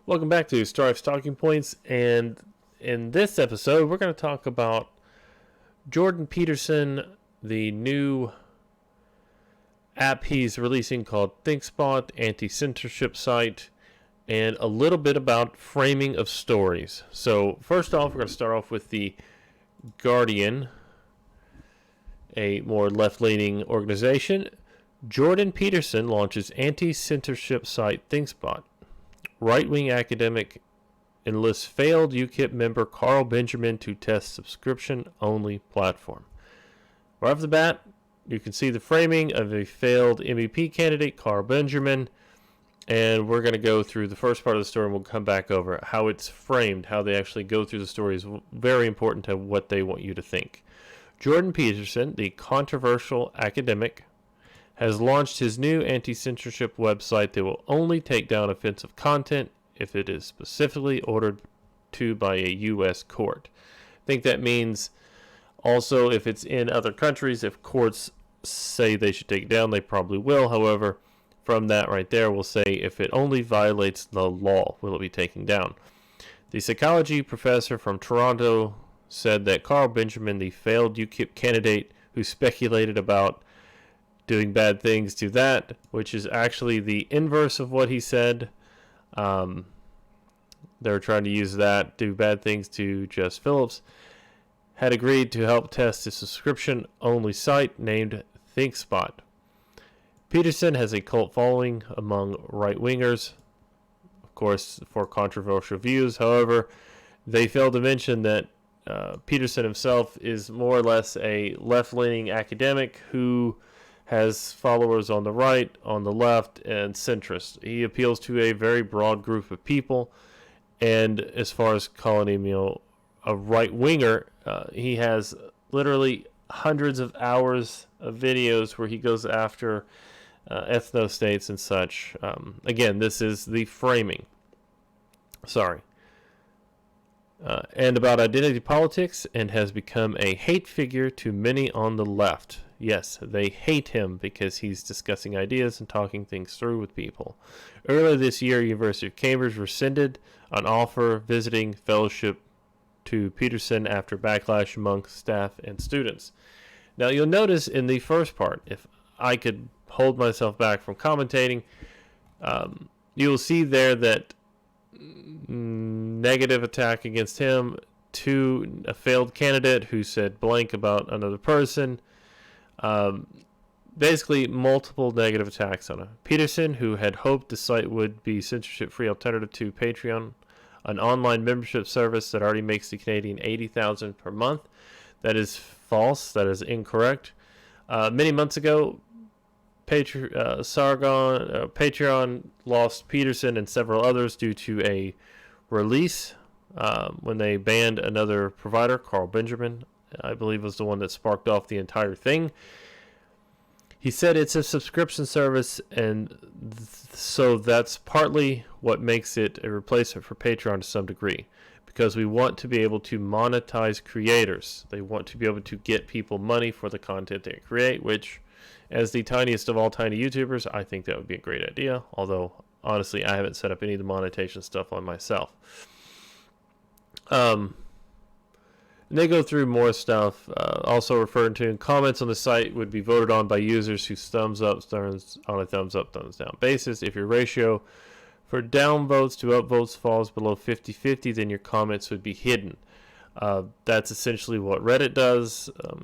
Welcome back to Strife's Talking Points, and in this episode, we're going to talk about Jordan Peterson, the new app he's releasing called ThinkSpot, anti-censorship site, and a little bit about framing of stories. So first off, we're going to start off with the Guardian, a more left-leaning organization. Jordan Peterson launches anti-censorship site ThinkSpot. Right-wing academic enlists failed UKIP member Carl Benjamin to test subscription-only platform. Right off the bat, you can see the framing of a failed MEP candidate, Carl Benjamin, and we're going to go through the first part of the story, and we'll come back over how it's framed, how they actually go through the story is very important to what they want you to think. Jordan Peterson, the controversial academic, has launched his new anti-censorship website that will only take down offensive content if it is specifically ordered to by a U.S. court. I think that means also if it's in other countries, if courts say they should take it down, they probably will. However, from that right there, we'll say if it only violates the law, will it be taken down. The psychology professor from Toronto said that Carl Benjamin, the failed UKIP candidate who speculated about doing bad things to that, which is actually the inverse of what he said. They're trying to use that, do bad things to Jess Phillips, had agreed to help test a subscription-only site named ThinkSpot. Peterson has a cult following among right-wingers, of course, for controversial views. However, they failed to mention that Peterson himself is more or less a left-leaning academic who has followers on the right, on the left, and centrist. He appeals to a very broad group of people, and as far as calling him, a right-winger, he has literally hundreds of hours of videos where he goes after ethno-states and such. Again, this is the framing. And about identity politics, and has become a hate figure to many on the left. Yes, they hate him because he's discussing ideas and talking things through with people. Earlier this year, University of Cambridge rescinded an offer visiting fellowship to Peterson after backlash among staff and students. Now, you'll notice in the first part, if I could hold myself back from commentating, you'll see there that negative attack against him, to a failed candidate who said blank about another person. Basically multiple negative attacks on him. Peterson, who had hoped the site would be censorship-free alternative to Patreon, an online membership service that already makes the Canadian $80,000 per month. That is false. That is incorrect. Many months ago, Patreon lost Peterson and several others due to a release when they banned another provider, Carl Benjamin, I believe was the one that sparked off the entire thing. He said it's a subscription service, and so that's partly what makes it a replacement for Patreon to some degree, because we want to be able to monetize creators. They want to be able to get people money for the content they create, which, as the tiniest of all tiny YouTubers, I think that would be a great idea, although honestly I haven't set up any of the monetization stuff on myself. And they go through more stuff, also referring to comments on the site would be voted on by users whose thumbs up turns on a thumbs up, thumbs down basis. If your ratio for down votes to up votes falls below 50-50, then your comments would be hidden. That's essentially what Reddit does. If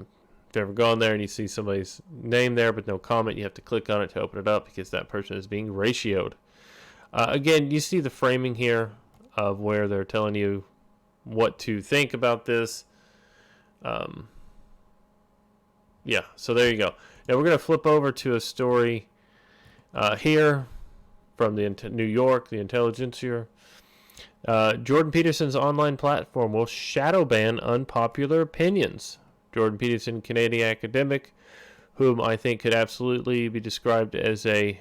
you've ever gone there and you see somebody's name there but no comment, you have to click on it to open it up because that person is being ratioed. Again, you see the framing here of where they're telling you what to think about this. So there you go. Now we're going to flip over to a story here from the New York, the Intelligencer. Jordan Peterson's online platform will shadow ban unpopular opinions. Jordan Peterson, Canadian academic, whom I think could absolutely be described as a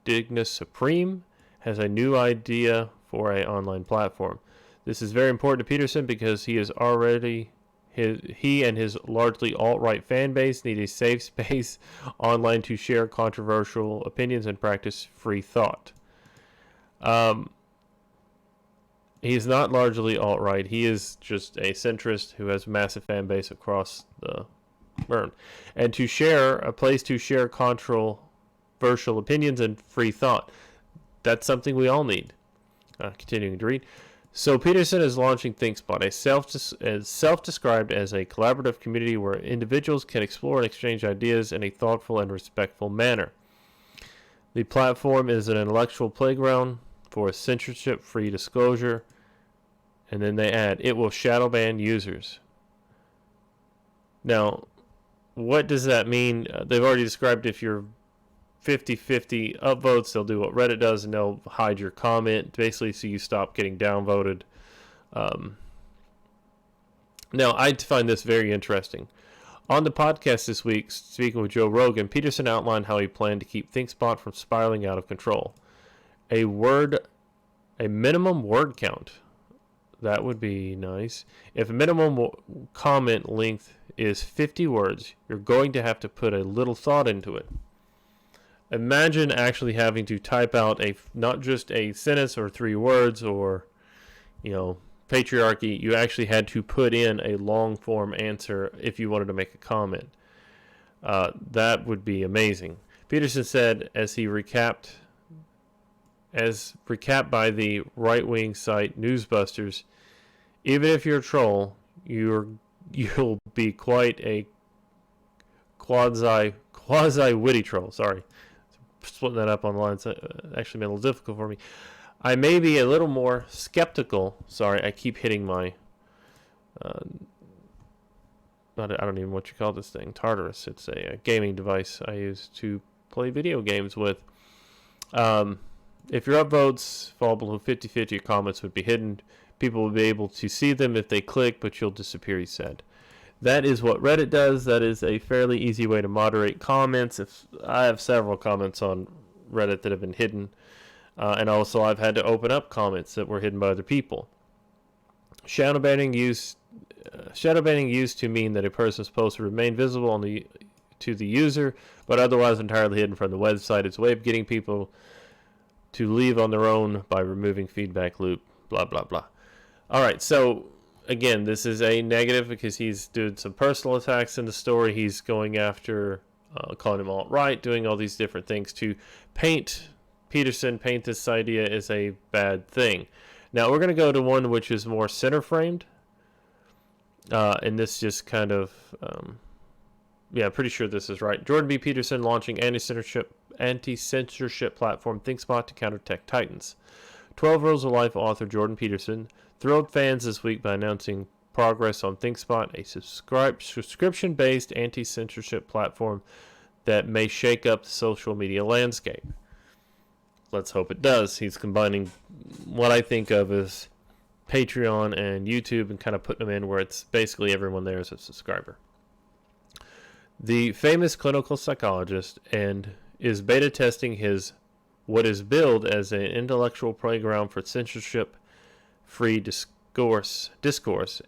Dignus Supreme, has a new idea for an online platform. This is very important to Peterson because he and his largely alt-right fan base need a safe space online to share controversial opinions and practice free thought. He's not largely alt-right. He is just a centrist who has a massive fan base across the world. And to share, a place to share controversial opinions and free thought. That's something we all need. Continuing to read. So Peterson is launching ThinkSpot, self-described as a collaborative community where individuals can explore and exchange ideas in a thoughtful and respectful manner. The platform is an intellectual playground for censorship-free disclosure. And then they add, it will shadow ban users. Now, what does that mean? They've already described if you're 50-50 upvotes, they'll do what Reddit does, and they'll hide your comment, basically so you stop getting downvoted. Now, I find this very interesting. On the podcast this week, speaking with Joe Rogan, Peterson outlined how he planned to keep ThinkSpot from spiraling out of control. A minimum word count. That would be nice. If a minimum comment length is 50 words, you're going to have to put a little thought into it. Imagine actually having to type out not just a sentence or 3 words or, patriarchy. You actually had to put in a long form answer if you wanted to make a comment. That would be amazing. Peterson said as recapped by the right-wing site Newsbusters, even if you're a troll, you'll be quite a quasi-witty troll. Sorry. Splitting that up online actually made it a little difficult for me. I may be a little more skeptical. Sorry, I keep hitting my I don't even know what you call this thing. Tartarus. It's a gaming device I use to play video games with. If your upvotes fall below 50-50, your comments would be hidden. People will be able to see them if they click, but you'll disappear, he said. That is what Reddit does. That is a fairly easy way to moderate comments. If I have several comments on Reddit that have been hidden, and also I've had to open up comments that were hidden by other people. Shadow banning used to mean that a person's post would remain visible to the user, but otherwise entirely hidden from the website. It's a way of getting people to leave on their own by removing feedback loop, blah, blah, blah. All right, so again, this is a negative because he's doing some personal attacks in the story. He's going after, calling him alt-right, doing all these different things to paint this idea as a bad thing. Now, we're going to go to one which is more center-framed. And this just kind of, I'm pretty sure this is right. Jordan B. Peterson launching anti-censorship platform ThinkSpot to counter tech titans. 12 Rules of Life author Jordan Peterson thrilled fans this week by announcing progress on ThinkSpot, a subscription-based anti-censorship platform that may shake up the social media landscape. Let's hope it does. He's combining what I think of as Patreon and YouTube and kind of putting them in where it's basically everyone there is a subscriber. The famous clinical psychologist is beta testing what is billed as an intellectual playground for censorship-free discourse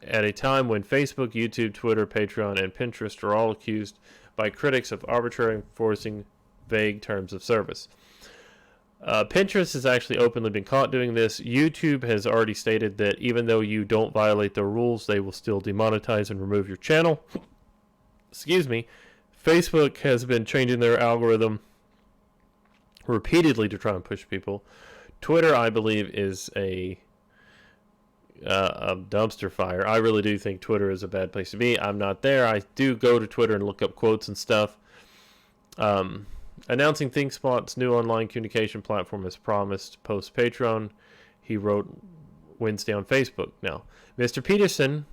at a time when Facebook, YouTube, Twitter, Patreon, and Pinterest are all accused by critics of arbitrarily enforcing vague terms of service. Pinterest has actually openly been caught doing this. YouTube has already stated that even though you don't violate their rules, they will still demonetize and remove your channel. Excuse me. Facebook has been changing their algorithm repeatedly to try and push people. Twitter, I believe, is a dumpster fire. I really do think Twitter is a bad place to be. I'm not there. I do go to Twitter and look up quotes and stuff. Announcing ThinkSpot's new online communication platform as promised post Patreon, he wrote Wednesday on Facebook. Now, Mr. Peterson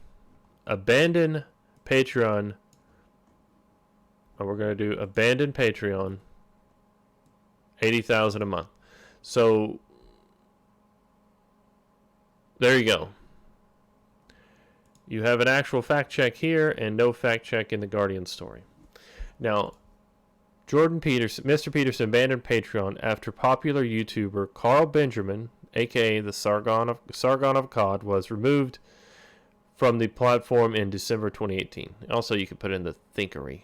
abandoned Patreon. We're going to do abandon Patreon. $80,000 a month. So there you go. You have an actual fact check here and no fact check in the Guardian story. Now, Mr. Peterson abandoned Patreon after popular YouTuber Carl Benjamin, aka the Sargon of COD, was removed from the platform in December 2018. Also, you can put in the Thinkery.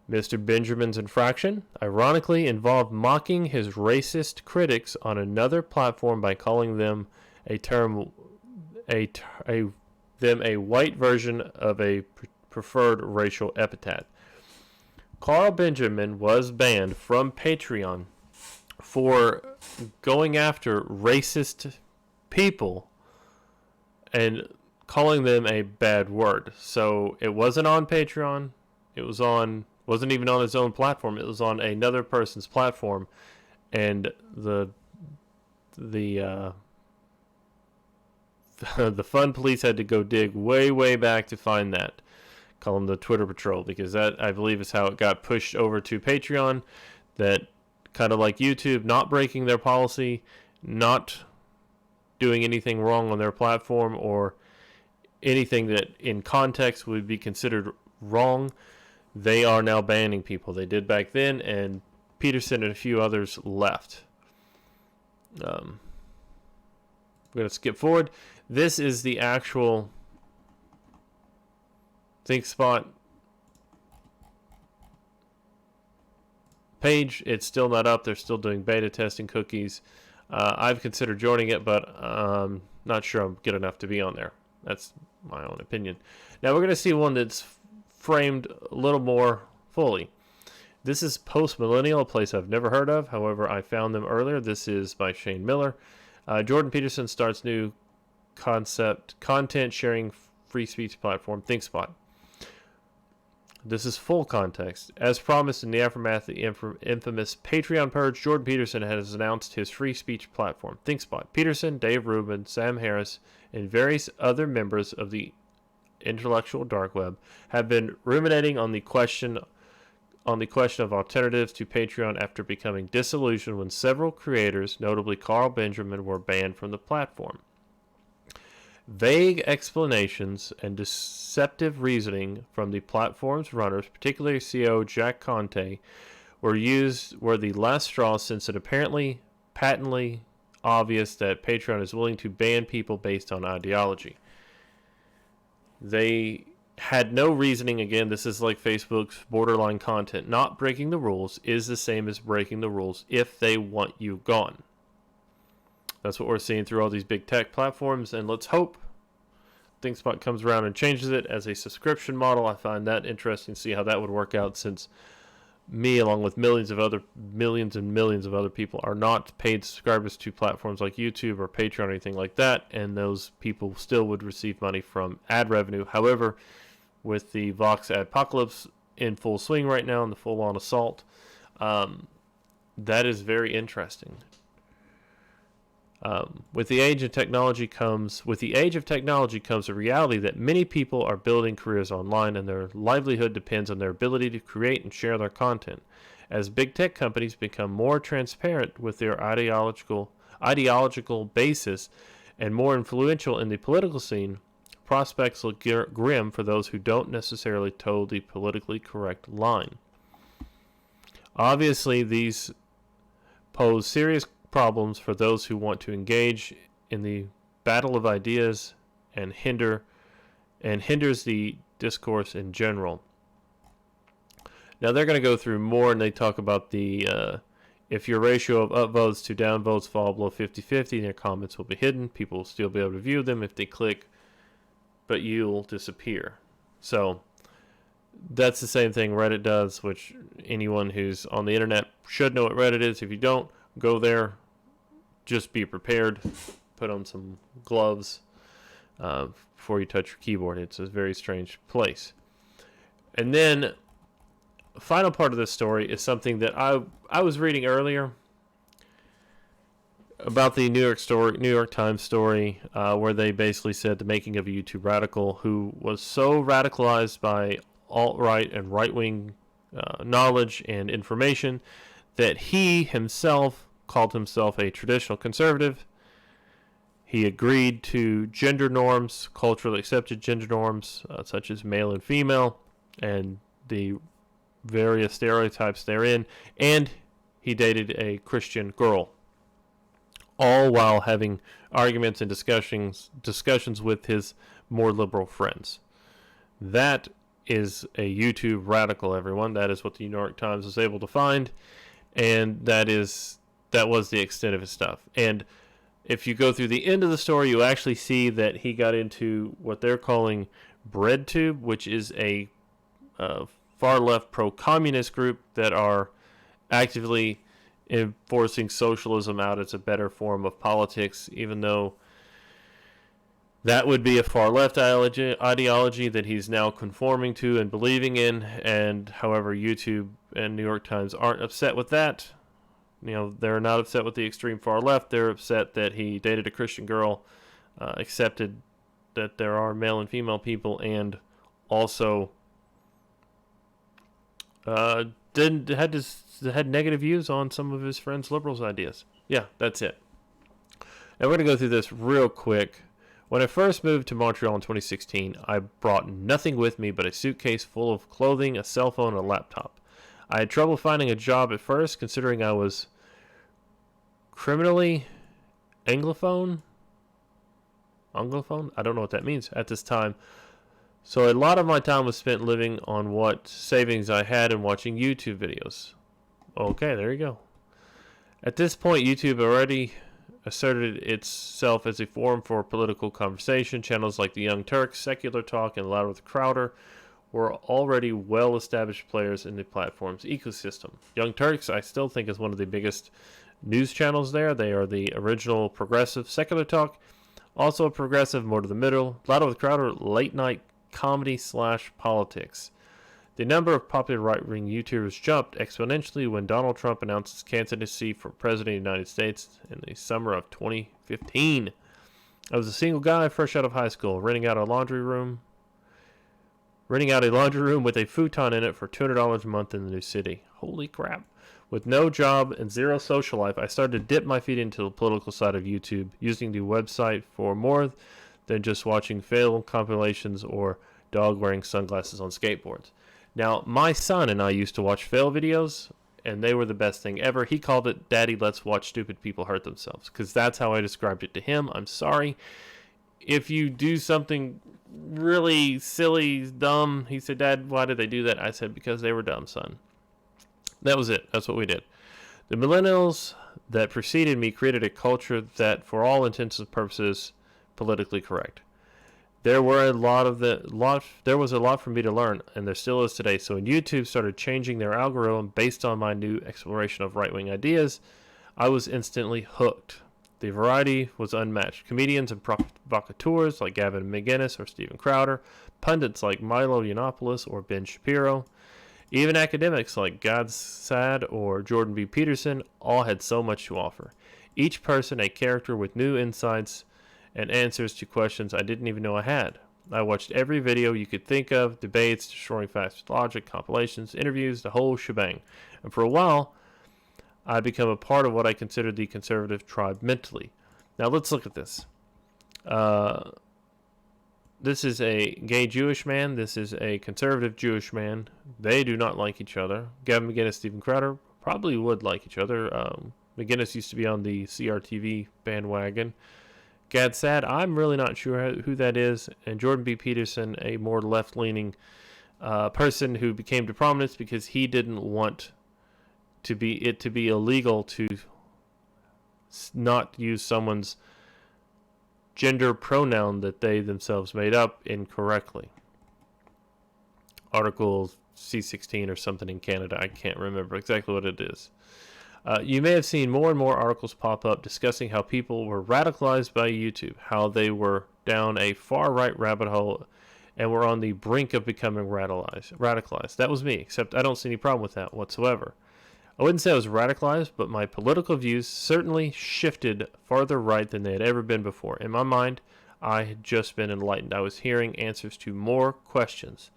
Mr. Benjamin's infraction ironically involved mocking his racist critics on another platform by calling them a white version of a preferred racial epithet. Carl Benjamin was banned from Patreon for going after racist people and calling them a bad word. So it wasn't on Patreon. It wasn't even on his own platform. It was on another person's platform, and the fun police had to go dig way back to find that. Call them the Twitter Patrol, because that, I believe, is how it got pushed over to Patreon. That, kind of like YouTube, not breaking their policy, not doing anything wrong on their platform, or anything that in context would be considered wrong, they are now banning people. They did back then, and Peterson and a few others left. We're going to skip forward. This is the actual ThinkSpot page. It's still not up. They're still doing beta testing cookies. I've considered joining it, but not sure I'm good enough to be on there. That's my own opinion. Now we're going to see one that's framed a little more fully. This is Post Millennial, a place I've never heard of. However, I found them earlier. This is by Shane Miller. Jordan Peterson starts new content sharing free speech platform, ThinkSpot. This is full context. As promised in the aftermath of the infamous Patreon purge, Jordan Peterson has announced his free speech platform, ThinkSpot. Peterson, Dave Rubin, Sam Harris, and various other members of the intellectual dark web have been ruminating on the question of alternatives to Patreon after becoming disillusioned when several creators, notably Carl Benjamin, were banned from the platform. Vague explanations and deceptive reasoning from the platform's runners, particularly CEO Jack Conte, were the last straw, since it apparently patently obvious that Patreon is willing to ban people based on ideology. They had no reasoning. Again, this is like Facebook's borderline content. Not breaking the rules is the same as breaking the rules if they want you gone. That's what we're seeing through all these big tech platforms, and let's hope ThinkSpot comes around and changes it as a subscription model. I find that interesting to see how that would work out, since me, along with millions and millions of other people, are not paid subscribers to platforms like YouTube or Patreon or anything like that, and those people still would receive money from ad revenue. However, with the Vox adpocalypse in full swing right now and the full-on assault, that is very interesting. With the age of technology comes a reality that many people are building careers online, and their livelihood depends on their ability to create and share their content. As big tech companies become more transparent with their ideological basis and more influential in the political scene, prospects look grim for those who don't necessarily toe the politically correct line. Obviously, these pose serious problems for those who want to engage in the battle of ideas and hinders the discourse in general. Now they're going to go through more, and they talk about the if your ratio of upvotes to downvotes fall below 50-50, their comments will be hidden. People will still be able to view them if they click, but you'll disappear. So that's the same thing Reddit does, which anyone who's on the internet should know what Reddit is. If you don't, go there. Just be prepared. Put on some gloves before you touch your keyboard. It's a very strange place. And then, the final part of this story is something that I was reading earlier about the New York Times story, where they basically said the making of a YouTube radical who was so radicalized by alt-right and right-wing knowledge and information that he himself called himself a traditional conservative. He agreed to gender norms, culturally accepted gender norms, such as male and female, and the various stereotypes therein, and he dated a Christian girl, all while having arguments and discussions with his more liberal friends. That is a YouTube radical, everyone. That is what the New York Times was able to find, and that was the extent of his stuff. And if you go through the end of the story, you actually see that he got into what they're calling BreadTube, which is a far-left pro-communist group that are actively enforcing socialism out as a better form of politics, even though that would be a far-left ideology that he's now conforming to and believing in. And however, YouTube and New York Times aren't upset with that. You know, they're not upset with the extreme far left. They're upset that he dated a Christian girl, accepted that there are male and female people, and also had negative views on some of his friends' liberals' ideas. Yeah, that's it. And we're going to go through this real quick. When I first moved to Montreal in 2016, I brought nothing with me but a suitcase full of clothing, a cell phone, and a laptop. I had trouble finding a job at first, considering I was criminally Anglophone? I don't know what that means at this time. So a lot of my time was spent living on what savings I had and watching YouTube videos. Okay, there you go. At this point, YouTube already asserted itself as a forum for political conversation. Channels like The Young Turks, Secular Talk, and Louder with Crowder were already well-established players in the platform's ecosystem. Young Turks, I still think, is one of the biggest news channels there. They are the original progressive. Secular Talk, also a progressive, more to the middle. Louder with Crowder, late-night comedy/politics. The number of popular right-wing YouTubers jumped exponentially when Donald Trump announced his candidacy for president of the United States in the summer of 2015. I was a single guy fresh out of high school, renting out a laundry room with a futon in it for $200 a month in the new city. Holy crap. With no job and zero social life, I started to dip my feet into the political side of YouTube, using the website for more than just watching fail compilations or dog wearing sunglasses on skateboards. Now, my son and I used to watch fail videos, and they were the best thing ever. He called it, "Daddy, let's watch stupid people hurt themselves," because that's how I described it to him. I'm sorry. If you do something really silly, dumb, he said, "Dad, why did they do that?" I said, "Because they were dumb, son." That was it. That's what we did. The millennials that preceded me created a culture that, for all intents and purposes, politically correct. There was a lot for me to learn, and there still is today. So when YouTube started changing their algorithm based on my new exploration of right-wing ideas, I was instantly hooked. The variety was unmatched. Comedians and provocateurs like Gavin McInnes or Steven Crowder, pundits like Milo Yiannopoulos or Ben Shapiro, even academics like Gad Saad or Jordan B. Peterson all had so much to offer. Each person a character with new insights and answers to questions I didn't even know I had. I watched every video you could think of, debates, destroying facts with logic, compilations, interviews, the whole shebang. And for a while, I became a part of what I considered the conservative tribe mentally. Now let's look at this. This is a gay Jewish man. This is a conservative Jewish man. They do not like each other. Gavin McInnes, Steven Crowder probably would like each other. McInnes used to be on the CRTV bandwagon. Gad Saad, I'm really not sure who that is. And Jordan B. Peterson, a more left-leaning person who became to prominence because he didn't want to be illegal to not use someone's gender pronoun that they themselves made up incorrectly. Article C16 or something in Canada. I can't remember exactly what it is. You may have seen more and more articles pop up discussing how people were radicalized by YouTube, how they were down a far-right rabbit hole and were on the brink of becoming radicalized. That was me, except I don't see any problem with that whatsoever. I wouldn't say I was radicalized, but my political views certainly shifted farther right than they had ever been before. In my mind, I had just been enlightened. I was hearing answers to more questions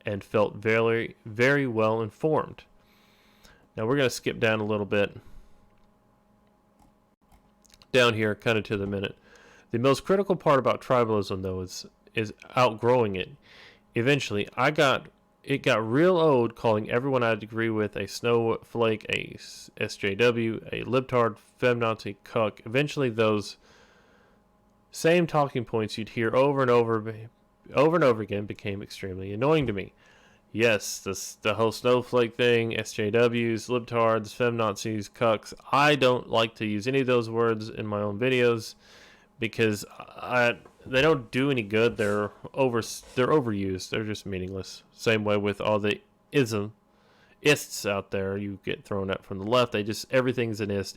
and felt very, very well informed. Now we're going to skip down a little bit. Down here, kind of to the minute. The most critical part about tribalism, though, is outgrowing it. Eventually, it got real old calling everyone I'd agree with a snowflake, a SJW, a libtard, feminazi, cuck. Eventually, those same talking points you'd hear over and over over and over again became extremely annoying to me. Yes, the whole snowflake thing, SJWs, libtards, feminazis, cucks. I don't like to use any of those words in my own videos because they don't do any good. They're overused. They're just meaningless. Same way with all the ists out there you get thrown at from the left. Everything's an ist.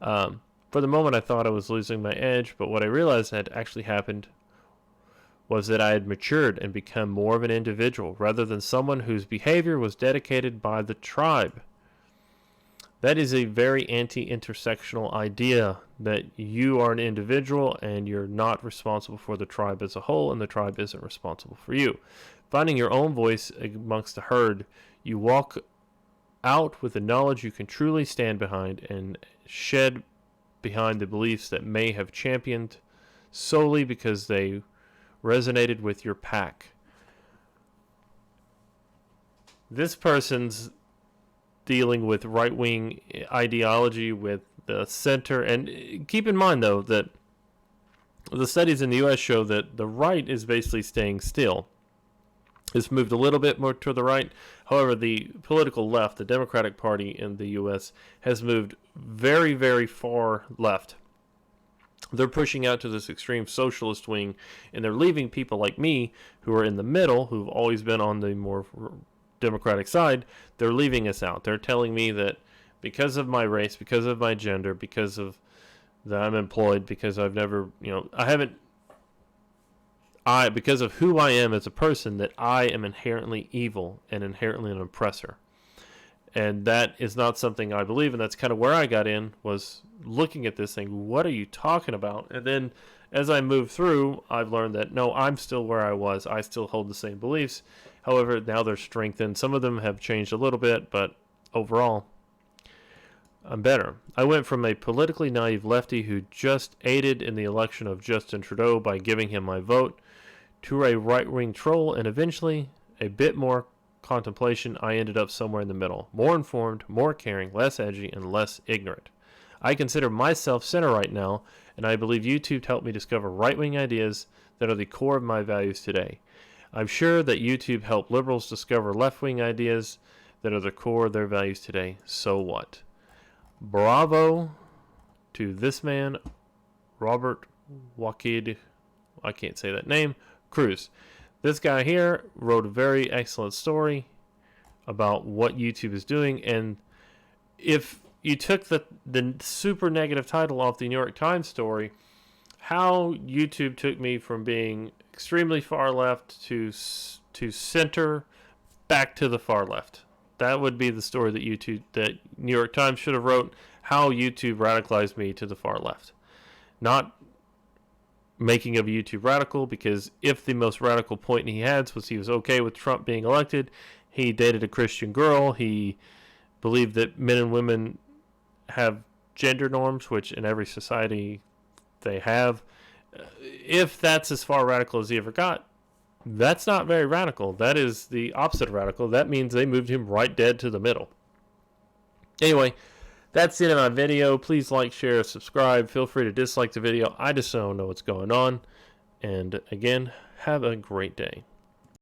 For the moment, I thought I was losing my edge, but what I realized had actually happened was that I had matured and become more of an individual rather than someone whose behavior was dedicated by the tribe. That is a very anti-intersectional idea, that you are an individual and you're not responsible for the tribe as a whole, and the tribe isn't responsible for you. Finding your own voice amongst the herd, you walk out with the knowledge you can truly stand behind and shed behind the beliefs that may have championed solely because they resonated with your pack. This person's dealing with right-wing ideology with the center, and keep in mind though that the studies in the US show that the right is basically staying still. It's moved a little bit more to the right. However, the political left, the Democratic Party in the US, has moved very, very far left. They're pushing out to this extreme socialist wing, and they're leaving people like me, who are in the middle, who've always been on the more Democratic side. They're leaving us out. They're telling me that because of my race, because of my gender, because of that I'm employed, because I've never, because of who I am as a person, that I am inherently evil and inherently an oppressor. And that is not something I believe, and that's kind of where I got in, was looking at this thing, what are you talking about? And then as I move through, I've learned that, no, I'm still where I was. I still hold the same beliefs. However, now they're strengthened. Some of them have changed a little bit, but overall, I'm better. I went from a politically naive lefty who just aided in the election of Justin Trudeau by giving him my vote to a right-wing troll, and eventually, a bit more contemplation, I ended up somewhere in the middle. More informed, more caring, less edgy, and less ignorant. I consider myself center right now, and I believe YouTube helped me discover right-wing ideas that are the core of my values today. I'm sure that YouTube helped liberals discover left-wing ideas that are the core of their values today. So what? Bravo to this man, Robert Wakid, I can't say that name, Cruz. This guy here wrote a very excellent story about what YouTube is doing, and if you took the super negative title off the New York Times story, how YouTube took me from being extremely far left to center back to the far left. That would be the story that New York Times should have wrote, how YouTube radicalized me to the far left. Not making of YouTube radical, because if the most radical point he had was he was okay with Trump being elected, he dated a Christian girl, he believed that men and women have gender norms, which in every society they have. If that's as far radical as he ever got, that's not very radical. That is the opposite of radical. That means they moved him right dead to the middle. Anyway, that's the end of my video. Please like, share, subscribe. Feel free to dislike the video. I just don't know what's going on. And again, have a great day.